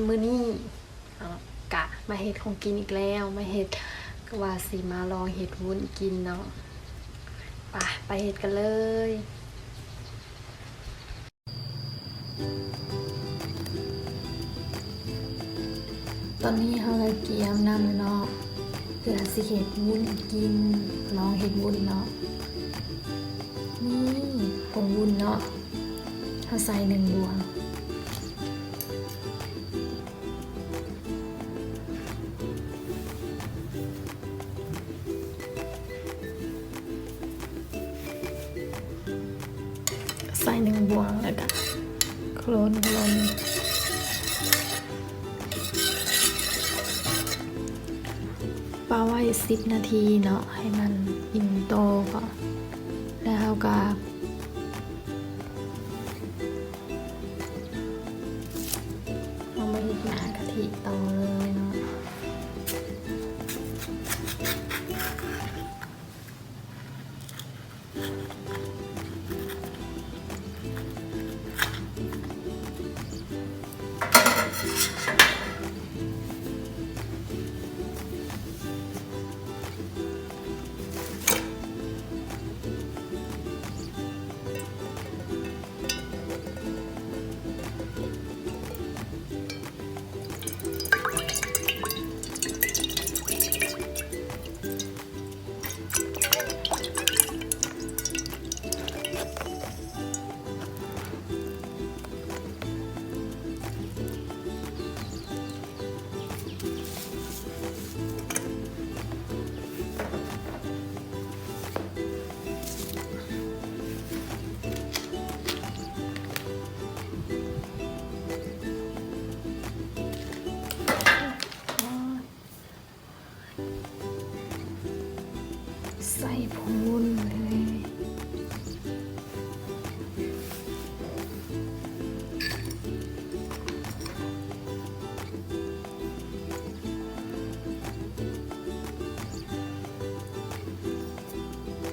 มื้อนี้กะมาเฮ็ดของกินอีกแล้วมาเฮ็ดก็ว่าสิมาลองเฮ็ดวุ้นกินเนาะไปเฮ็ดกันเลยตอนนี้เราเกียมน้ำเนาะเพื่อสิเฮ็ดวุ้นกินลองเฮ็ดวุ้นเนาะนี่ผงวุ้นเนาะเราใส่1 บวงใส่1 บวงแล้วก็โคลนปาไว้10 นาทีเนาะให้มันอิ่มโตก่อนแล้วเราก็เอามาเฮ็ดหน้ากะทิต่อเลยเนาะใส่ผงวุ้นเลย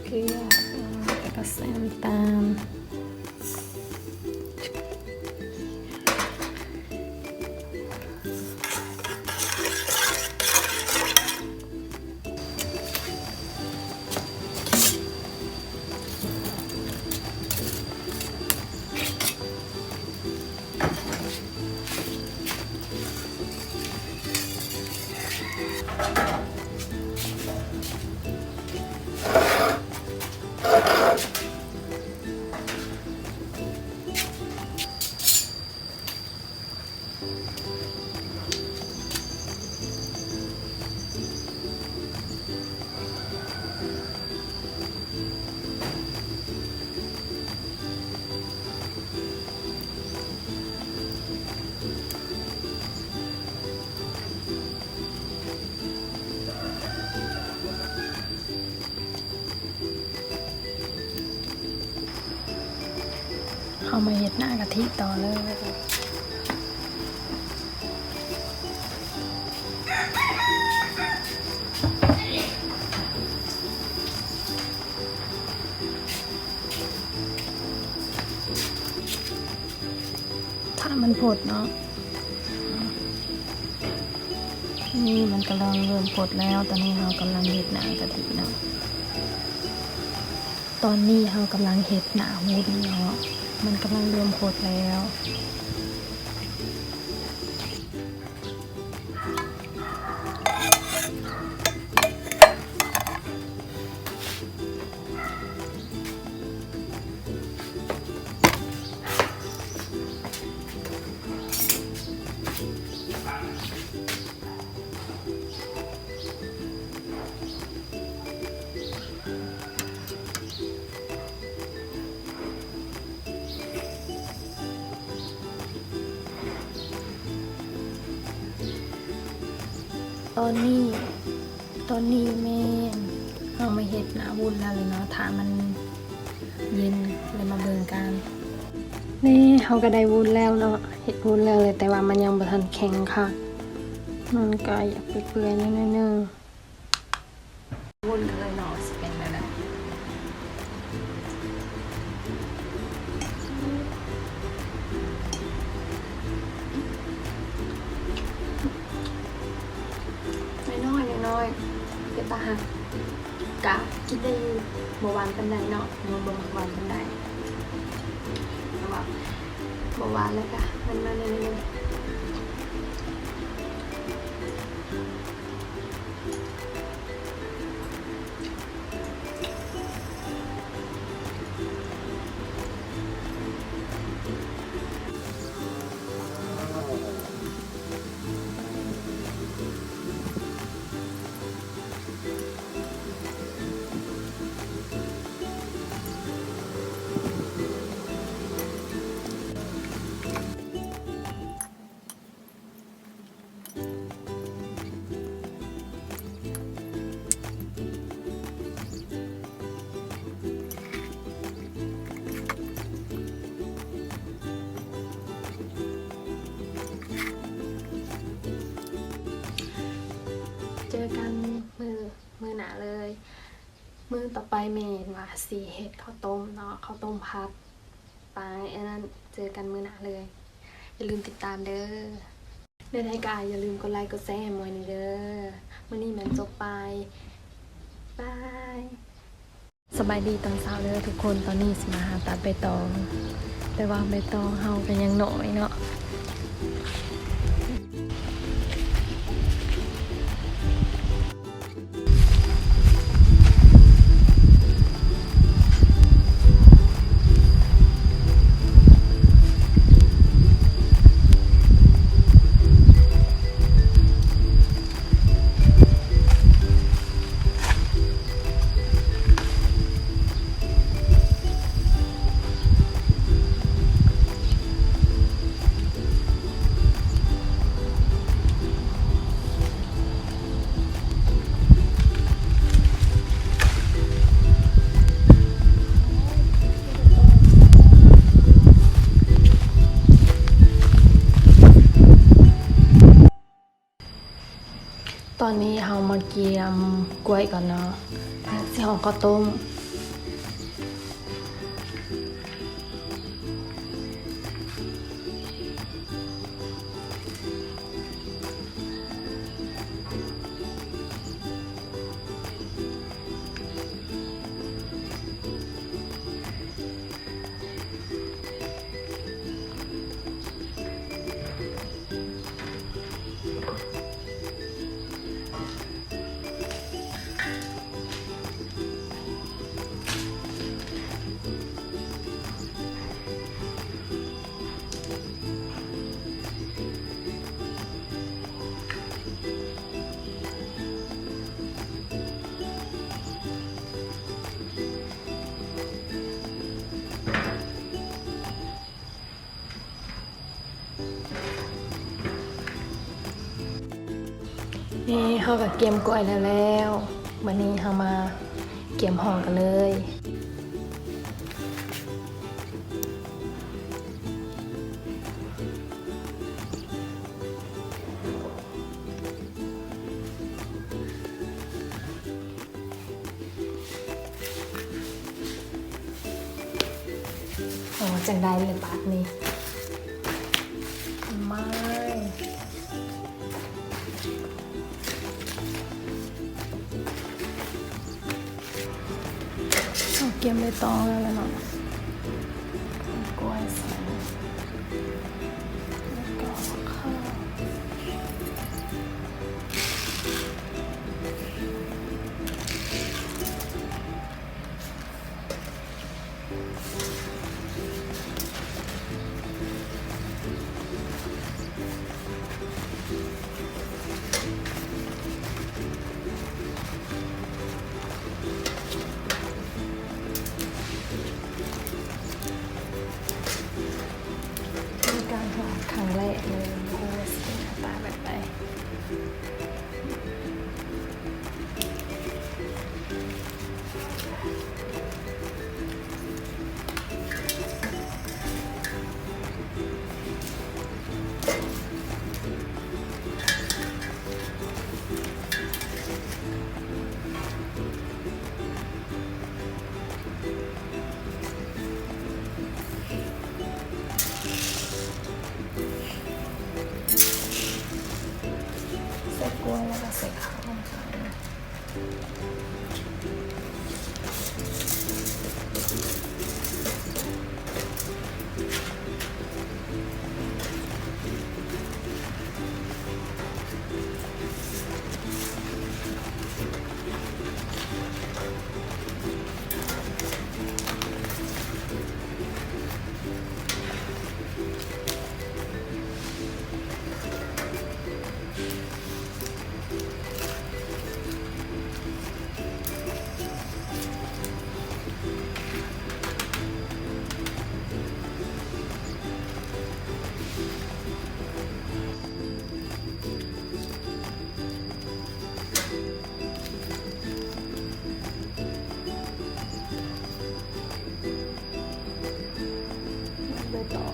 เกลือแล้วก็ใส่น้ำตาลเอามาเฮ็ดหน้ากะทิต่อเลยถ้ามันผดเนาะนี่มันกำลังเริ่มผดแล้วตอนนี้เรากำลังเฮ็ดหน้ากะทิเนาะตอนนี้เรากำลังเฮ็ดหน้าวุ้นเนาะมันกำลังเริ่มผดแล้วตอนนี้แม่เอามาเฮ็ดหน้าวุ้นแล้วเลยเนาะถ้ามันเย็นเลยมาเบิ่งกันนี่เขาก็ได้วุ้นแล้วเนาะเฮ็ดวุ้นแล้วเลยแต่ว่ามันยังบ่ทันแข็งค่ะมันก็อยากเปื่อยๆนิดนึงวุ้นเลยเนาะสิเป็นแบบนั้น น ตาหักกะกินได้อยู่บ่หวานปานใดเนาะบ่หวานปานใดแต่ว่าบ่หวานแล้วกะมันมาเลยเจอกันมือหนาเลยมือต่อไปเมนว่าสีเห็ดข้าวต้มเนาะข้าวต้มพัดไปอันนั้นเจอกันมือหนาเลยอย่าลืมติดตามเด้อในรายการอย่าลืมกดไลค์กดแชร์ให้มวยนี่เด้อมื้อนี้มันจบไปบายสบายดีตอนเช้าเด้อทุกคนตอนนี้สิมาหาตัดใบตองแต่ว่าใบตองเฮาก็ยังน้อยเนาะตอนนี้เฮามาเกียมกล้วยก่อนเนาะสิห่อข้าวต้มนี่เฮากับเกียมกล้วยแล้ววันนี้เฮามาเกียมห่อกันเลยโอ้จังได้เลยบาทนี้ไม่เกียมใบตองแล้วเนาะกล้วยใส่แล้วก็ข้าวครั้งแรกเลยโอ้ยสีหน้าตาแบบไปใส่กล้วยแล้วก็ใส่ข้าวลงไป ไปต่อ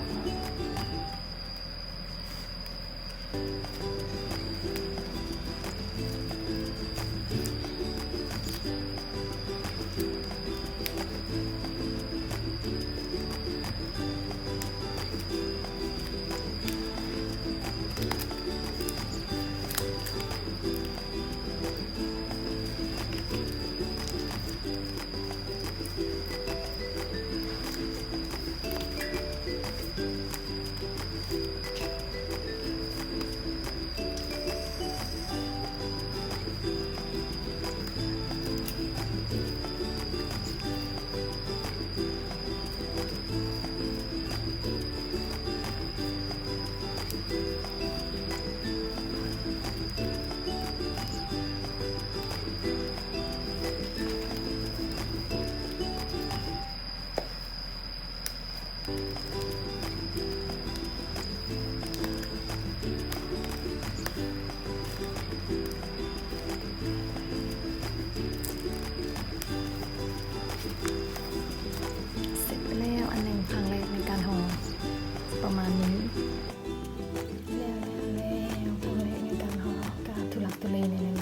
เสร็จไปแล้วอันหนึ่งครั้งแรกในการห่อประมาณนี้แล้วครั้งแรกในการห่อกาทุลักทุเลในนั้น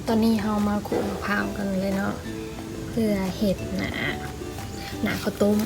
ตอนนี้เรามาขูดมะพร้าวกันเลยเนาะเพื่อเห็ดหนาข้าวต้ม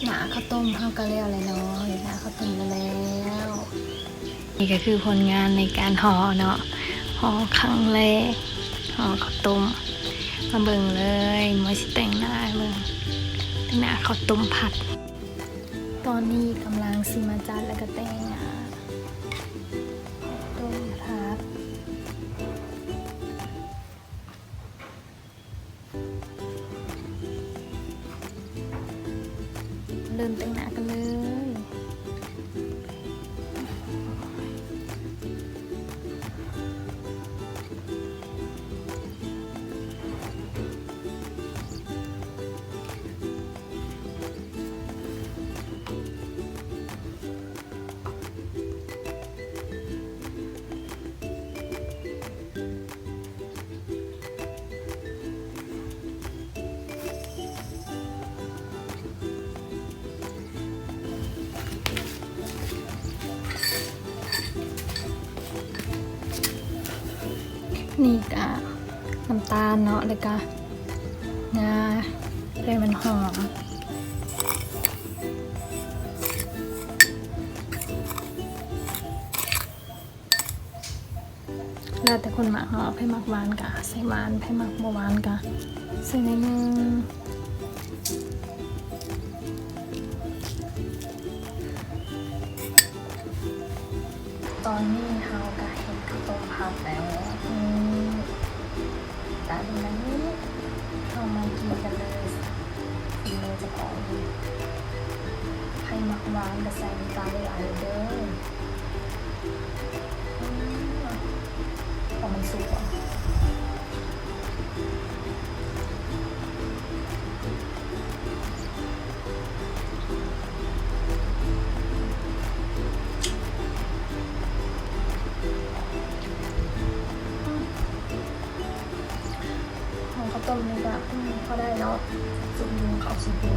หนาข้าวต้มเฮาก็แล้วเลยเนาะหนาข้าวต้มแล้วนี่ก็คือผลงานในการห่อเนาะห่อครั้งแรกห่อข้าวต้มมาเบิ่งเลยมื้อสิแต่งหน้าเบิ่งแต่งหน้าข้าวต้มผัดตอนนี้กำลังสิมาจัดแล้วก็แต่งหน้าข้าวต้มผัดเริ่มแต่งหน้ากันเลย นี่ก็น้ำตาลเนาะแล้วก็งาให้มันหอมแล้วแต่คนหมักเนาะให้หมักหวานกะใส่หวานให้หมักบ่หวานกะใส่ในมือตอนนี้เฮากะเห็นข้าวต้มผัดแล้วตามนั้นเรามากินกันเลยกินเลยจะพอ พอได้เนาะสุกยูเขาสุกยู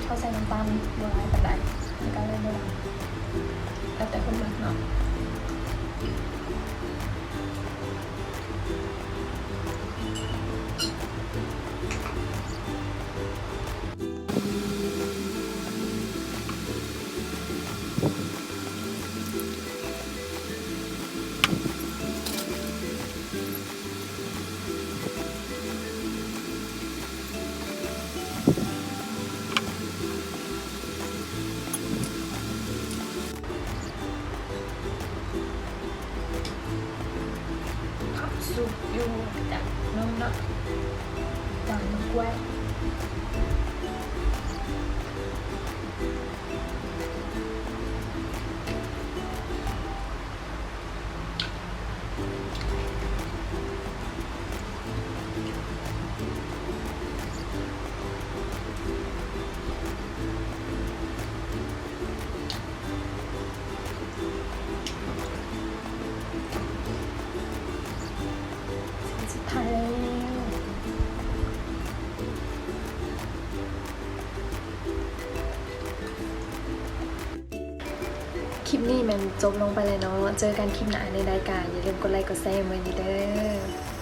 เขาใส่น้ำตาลบัวลายปัดได้ในการเล่นด้วยแล้วแต่คนมักเนาะสุกอยู่จากน้องเนาะจากน้องกล้วยสุดท้ายแล้วคลิปนี้มันจบลงไปเลยเนาะเจอกันคลิปหน้าในรายการอย่าลืมกดไลค์กดแชร์เหมือนนี้เด้อ